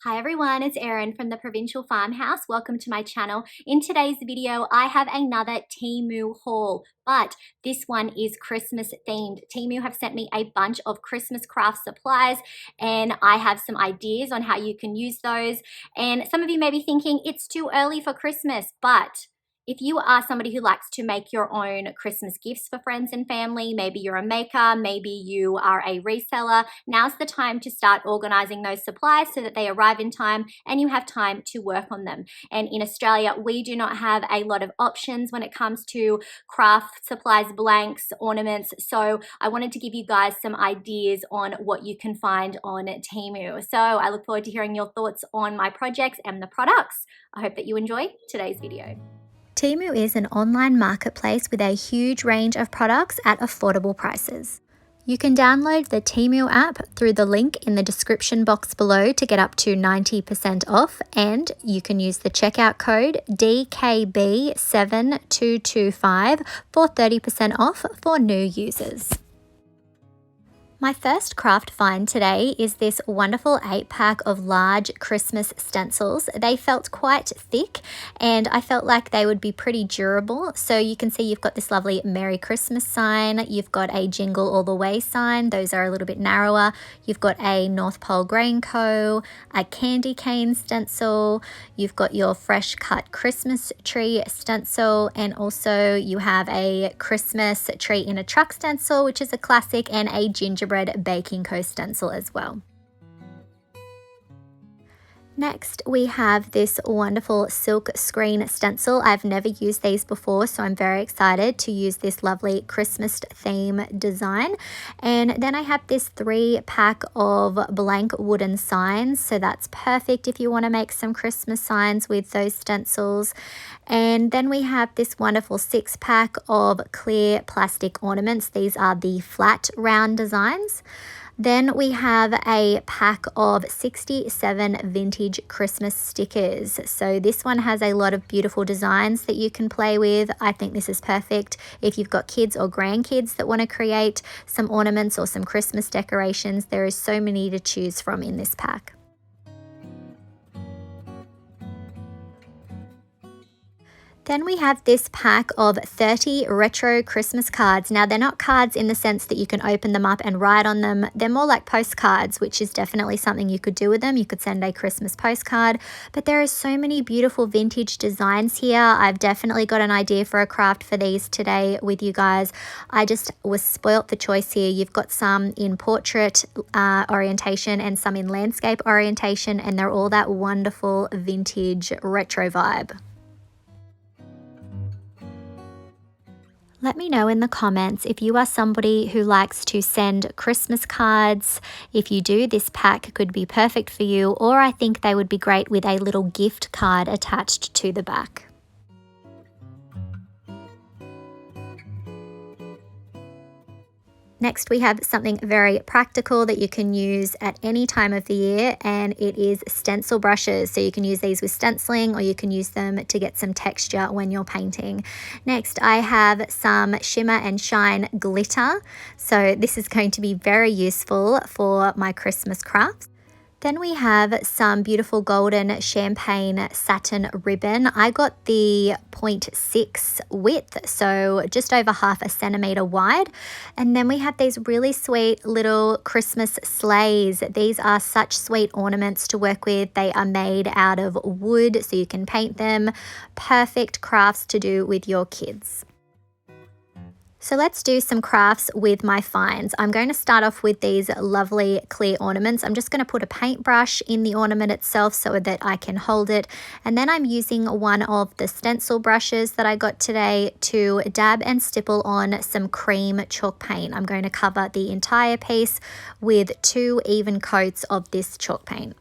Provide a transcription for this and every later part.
Hi everyone, it's Erin from the Provincial Farmhouse. Welcome to my channel. In today's video, I have another Temu haul, but this one is Christmas themed. Temu have sent me a bunch of Christmas craft supplies and I have some ideas on how you can use those. And some of you may be thinking it's too early for Christmas, but if you are somebody who likes to make your own Christmas gifts for friends and family, maybe you're a maker, maybe you are a reseller, now's the time to start organizing those supplies so that they arrive in time and you have time to work on them. And in Australia, we do not have a lot of options when it comes to craft supplies, blanks, ornaments. So I wanted to give you guys some ideas on what you can find on Temu. So I look forward to hearing your thoughts on my projects and the products. I hope that you enjoy today's video. Temu is an online marketplace with a huge range of products at affordable prices. You can download the Temu app through the link in the description box below to get up to 90% off, and you can use the checkout code DKB7225 for 30% off for new users. My first craft find today is this wonderful 8-pack of large Christmas stencils. They felt quite thick and I felt like they would be pretty durable. So you can see you've got this lovely Merry Christmas sign, you've got a Jingle All the Way sign, those are a little bit narrower, you've got a North Pole Grain Co, a candy cane stencil, you've got your fresh cut Christmas tree stencil, and also you have a Christmas tree in a truck stencil, which is a classic, and a Gingerbread baking co stencil as well. Next, we have this wonderful Silkscreen stencil. I've never used these before, so I'm very excited to use this lovely Christmas theme design. And then I have this 3-pack of blank wooden signs, so that's perfect if you want to make some Christmas signs with those stencils. And then we have this wonderful 6-pack of clear plastic ornaments. These are the flat round designs. Then we have a pack of 67 vintage Christmas stickers. So this one has a lot of beautiful designs that you can play with. I think this is perfect if you've got kids or grandkids that want to create some ornaments or some Christmas decorations. There is so many to choose from in this pack. Then we have this pack of 30 retro Christmas cards. Now, they're not cards in the sense that you can open them up and write on them. They're more like postcards, which is definitely something you could do with them. You could send a Christmas postcard, but there are so many beautiful vintage designs here. I've definitely got an idea for a craft for these today with you guys. I just was spoilt for choice here. You've got some in portrait orientation and some in landscape orientation, and they're all that wonderful vintage retro vibe. Let me know in the comments if you are somebody who likes to send Christmas cards. If you do, this pack could be perfect for you, or I think they would be great with a little gift card attached to the back. Next, we have something very practical that you can use at any time of the year, and it is stencil brushes. So you can use these with stenciling, or you can use them to get some texture when you're painting. Next, I have some shimmer and shine glitter. So this is going to be very useful for my Christmas crafts. Then we have some beautiful golden champagne satin ribbon. I got the 0.6 width, so just over half a centimeter wide. And then we have these really sweet little Christmas sleighs. These are such sweet ornaments to work with. They are made out of wood, so you can paint them. Perfect crafts to do with your kids. So let's do some crafts with my finds. I'm going to start off with these lovely clear ornaments. I'm just going to put a paintbrush in the ornament itself so that I can hold it. And then I'm using one of the stencil brushes that I got today to dab and stipple on some cream chalk paint. I'm going to cover the entire piece with 2 even coats of this chalk paint.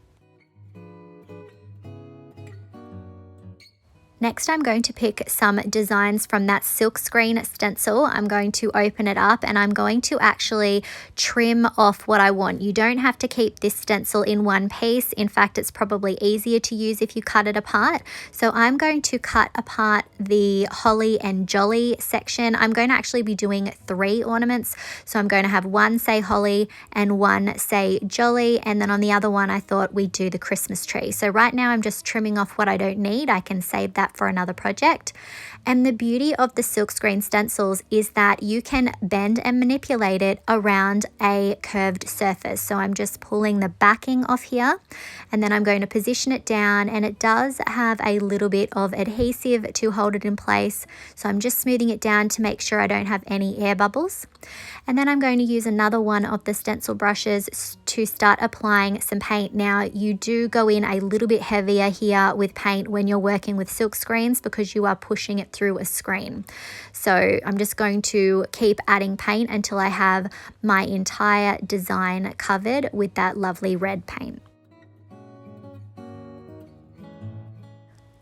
Next, I'm going to pick some designs from that Silkscreen stencil. I'm going to open it up and I'm going to actually trim off what I want. You don't have to keep this stencil in one piece. In fact, it's probably easier to use if you cut it apart. So I'm going to cut apart the holly and jolly section. I'm going to actually be doing 3 ornaments. So I'm going to have one say holly and one say jolly. And then on the other one, I thought we'd do the Christmas tree. So right now I'm just trimming off what I don't need. I can save that for another project. And the beauty of the Silkscreen stencils is that you can bend and manipulate it around a curved surface. So I'm just pulling the backing off here and then I'm going to position it down, and it does have a little bit of adhesive to hold it in place. So I'm just smoothing it down to make sure I don't have any air bubbles. And then I'm going to use another one of the stencil brushes to start applying some paint. Now you do go in a little bit heavier here with paint when you're working with silk screens because you are pushing it through a screen. So I'm just going to keep adding paint until I have my entire design covered with that lovely red paint.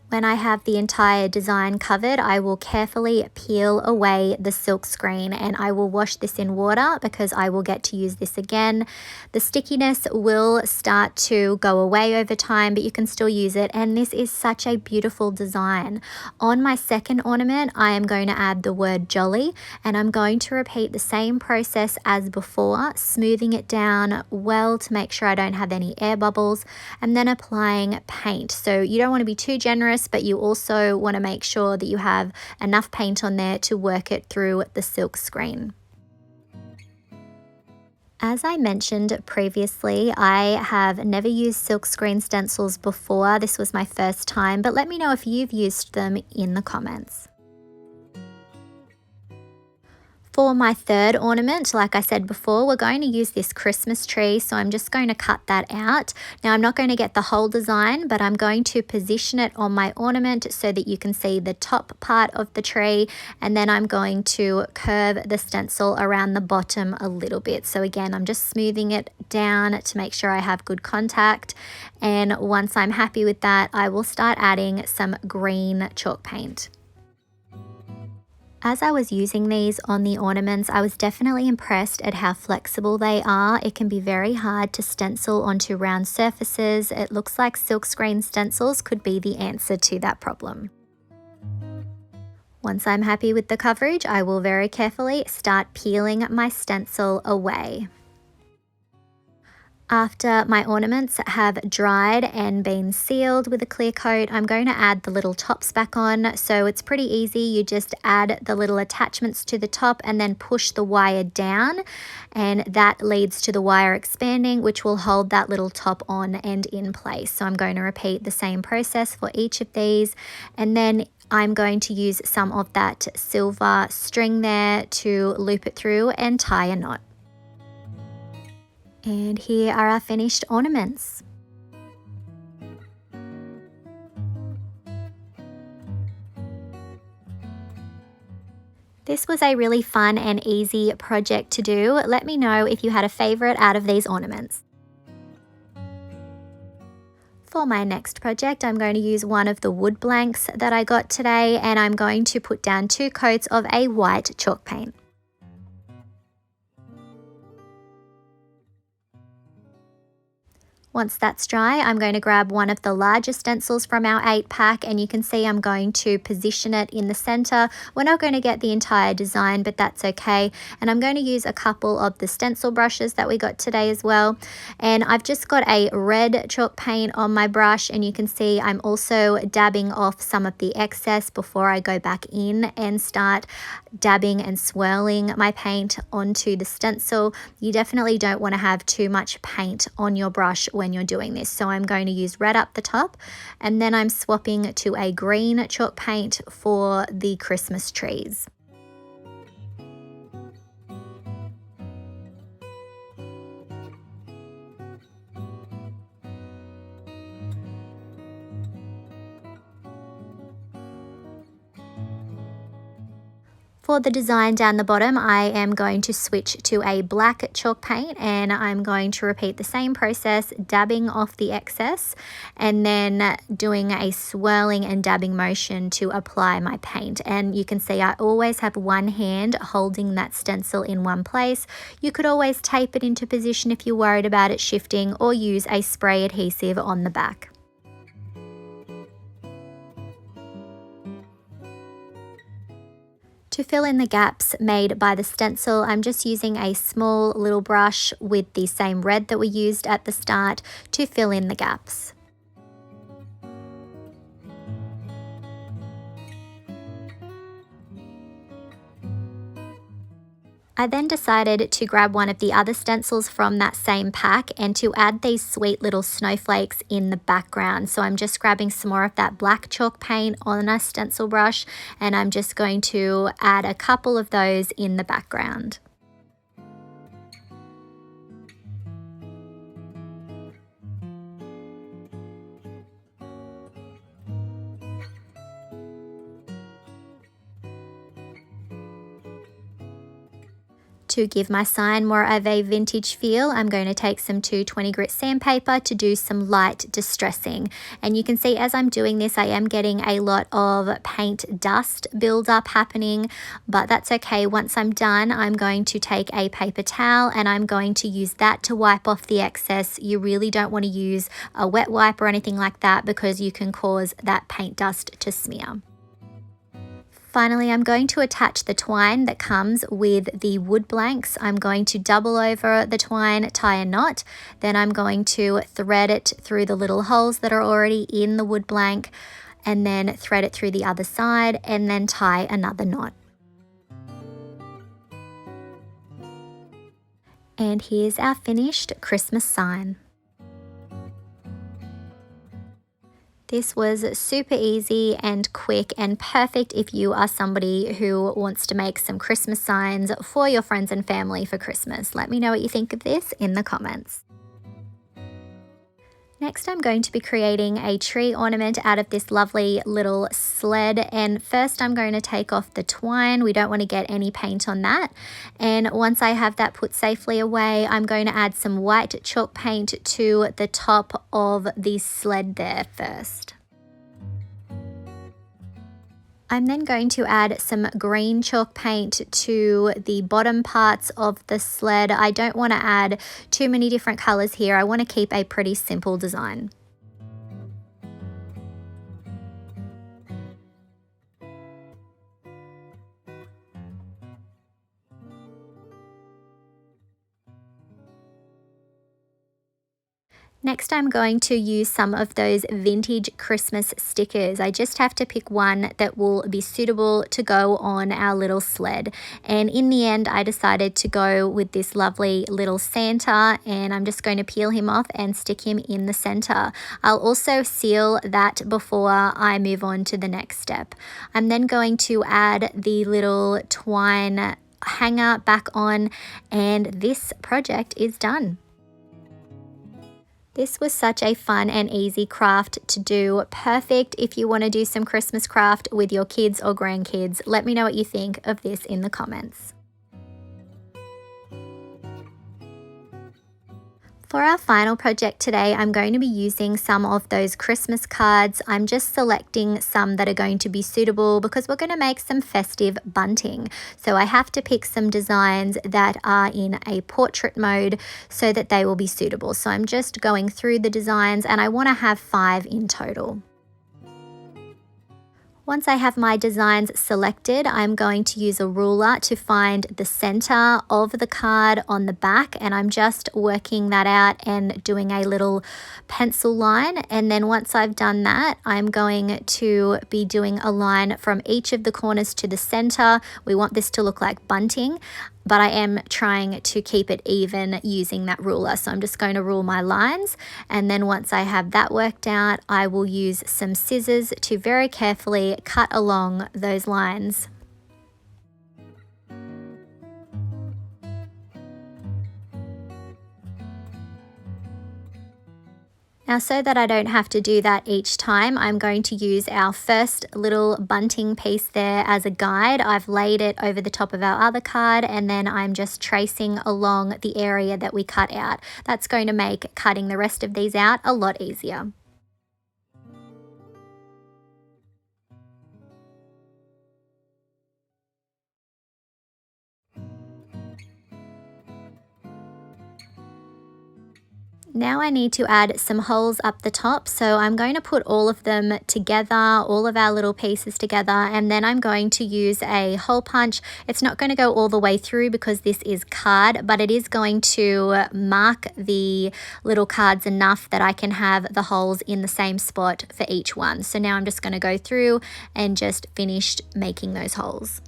When I have the entire design covered, I will carefully peel away the silk screen and I will wash this in water because I will get to use this again. The stickiness will start to go away over time, but you can still use it, and this is such a beautiful design. On my second ornament, I am going to add the word jolly, and I'm going to repeat the same process as before, smoothing it down well to make sure I don't have any air bubbles, and then applying paint. So you don't want to be too generous, but you also want to make sure that you have enough paint on there to work it through the silk screen. As I mentioned previously, I have never used Silkscreen stencils before. This was my first time, but let me know if you've used them in the comments. For my third ornament, like I said before, we're going to use this Christmas tree, so I'm just going to cut that out. Now I'm not going to get the whole design, but I'm going to position it on my ornament so that you can see the top part of the tree, and then I'm going to curve the stencil around the bottom a little bit. So again, I'm just smoothing it down to make sure I have good contact, and once I'm happy with that, I will start adding some green chalk paint. As I was using these on the ornaments, I was definitely impressed at how flexible they are. It can be very hard to stencil onto round surfaces. It looks like silkscreen stencils could be the answer to that problem. Once I'm happy with the coverage, I will very carefully start peeling my stencil away. After my ornaments have dried and been sealed with a clear coat, I'm going to add the little tops back on. So it's pretty easy. You just add the little attachments to the top and then push the wire down, and that leads to the wire expanding, which will hold that little top on and in place. So I'm going to repeat the same process for each of these, and then I'm going to use some of that silver string there to loop it through and tie a knot. And here are our finished ornaments. This was a really fun and easy project to do. Let me know if you had a favorite out of these ornaments. For my next project, I'm going to use one of the wood blanks that I got today, and I'm going to put down 2 coats of a white chalk paint. Once that's dry, I'm going to grab one of the larger stencils from our 8-pack, and you can see I'm going to position it in the center. We're not going to get the entire design, but that's okay. And I'm going to use a couple of the stencil brushes that we got today as well. And I've just got a red chalk paint on my brush, and you can see I'm also dabbing off some of the excess before I go back in and start dabbing and swirling my paint onto the stencil. You definitely don't want to have too much paint on your brush when you're doing this. So I'm going to use red up the top, and then I'm swapping to a green chalk paint for the Christmas trees. For the design down the bottom, I am going to switch to a black chalk paint, and I'm going to repeat the same process, dabbing off the excess and then doing a swirling and dabbing motion to apply my paint. And you can see I always have one hand holding that stencil in one place. You could always tape it into position if you're worried about it shifting, or use a spray adhesive on the back. To fill in the gaps made by the stencil, I'm just using a small little brush with the same red that we used at the start to fill in the gaps. I then decided to grab one of the other stencils from that same pack and to add these sweet little snowflakes in the background. So I'm just grabbing some more of that black chalk paint on a stencil brush, and I'm just going to add a couple of those in the background. To give my sign more of a vintage feel, I'm going to take some 220 grit sandpaper to do some light distressing. And you can see as I'm doing this, I am getting a lot of paint dust buildup happening, but that's okay. Once I'm done, I'm going to take a paper towel and I'm going to use that to wipe off the excess. You really don't want to use a wet wipe or anything like that, because you can cause that paint dust to smear. Finally, I'm going to attach the twine that comes with the wood blanks. I'm going to double over the twine, tie a knot, then I'm going to thread it through the little holes that are already in the wood blank, and then thread it through the other side and then tie another knot. And here's our finished Christmas sign. This was super easy and quick and perfect if you are somebody who wants to make some Christmas signs for your friends and family for Christmas. Let me know what you think of this in the comments. Next, I'm going to be creating a tree ornament out of this lovely little sled. And first I'm going to take off the twine. We don't want to get any paint on that. And once I have that put safely away, I'm going to add some white chalk paint to the top of the sled there first. I'm then going to add some green chalk paint to the bottom parts of the sled. I don't want to add too many different colors here. I want to keep a pretty simple design. Next, I'm going to use some of those vintage Christmas stickers. I just have to pick one that will be suitable to go on our little sled. And in the end, I decided to go with this lovely little Santa, and I'm just going to peel him off and stick him in the center. I'll also seal that before I move on to the next step. I'm then going to add the little twine hanger back on, and this project is done. This was such a fun and easy craft to do. Perfect if you want to do some Christmas craft with your kids or grandkids. Let me know what you think of this in the comments. For our final project today, I'm going to be using some of those Christmas cards. I'm just selecting some that are going to be suitable because we're going to make some festive bunting. So I have to pick some designs that are in a portrait mode so that they will be suitable. So I'm just going through the designs, and I want to have 5 in total. Once I have my designs selected, I'm going to use a ruler to find the center of the card on the back, and I'm just working that out and doing a little pencil line. And then once I've done that, I'm going to be doing a line from each of the corners to the center. We want this to look like bunting, but I am trying to keep it even using that ruler. So I'm just going to rule my lines, and then once I have that worked out, I will use some scissors to very carefully cut along those lines. Now, so that I don't have to do that each time, I'm going to use our first little bunting piece there as a guide. I've laid it over the top of our other card, and then I'm just tracing along the area that we cut out. That's going to make cutting the rest of these out a lot easier. Now I need to add some holes up the top, so I'm going to put all of them together, all of our little pieces together, and then I'm going to use a hole punch. It's not going to go all the way through because this is card, but it is going to mark the little cards enough that I can have the holes in the same spot for each one. So now I'm just going to go through and just finish making those holes.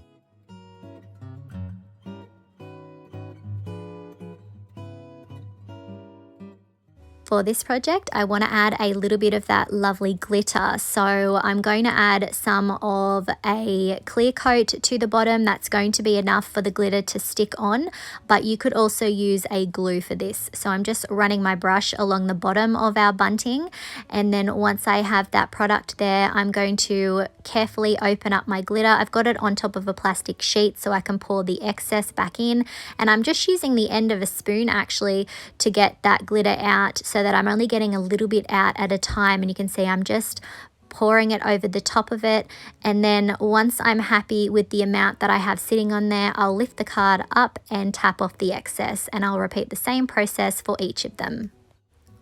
For this project, I want to add a little bit of that lovely glitter. So I'm going to add some of a clear coat to the bottom. That's going to be enough for the glitter to stick on, but you could also use a glue for this. So I'm just running my brush along the bottom of our bunting, and then once I have that product there, I'm going to carefully open up my glitter. I've got it on top of a plastic sheet so I can pour the excess back in, and I'm just using the end of a spoon actually to get that glitter out, so that I'm only getting a little bit out at a time. And you can see I'm just pouring it over the top of it, and then once I'm happy with the amount that I have sitting on there, I'll lift the card up and tap off the excess, and I'll repeat the same process for each of them.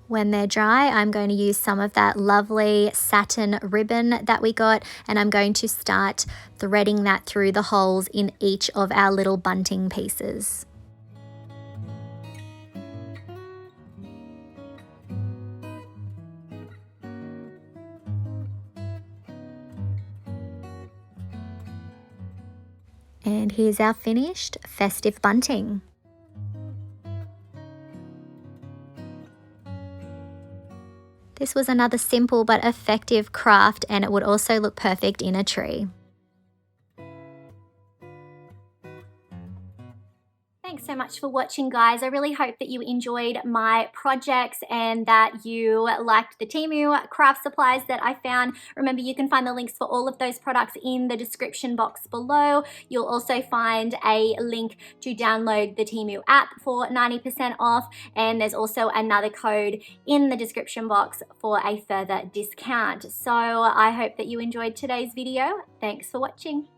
When they're dry, I'm going to use some of that lovely satin ribbon that we got, and I'm going to start threading that through the holes in each of our little bunting pieces. And here's our finished festive bunting. This was another simple but effective craft, and it would also look perfect in a tree. Thanks so much for watching, guys. I really hope that you enjoyed my projects and that you liked the Temu craft supplies that I found. Remember, you can find the links for all of those products in the description box below. You'll also find a link to download the Temu app for 90% off, and there's also another code in the description box for a further discount. So I hope that you enjoyed today's video. Thanks for watching.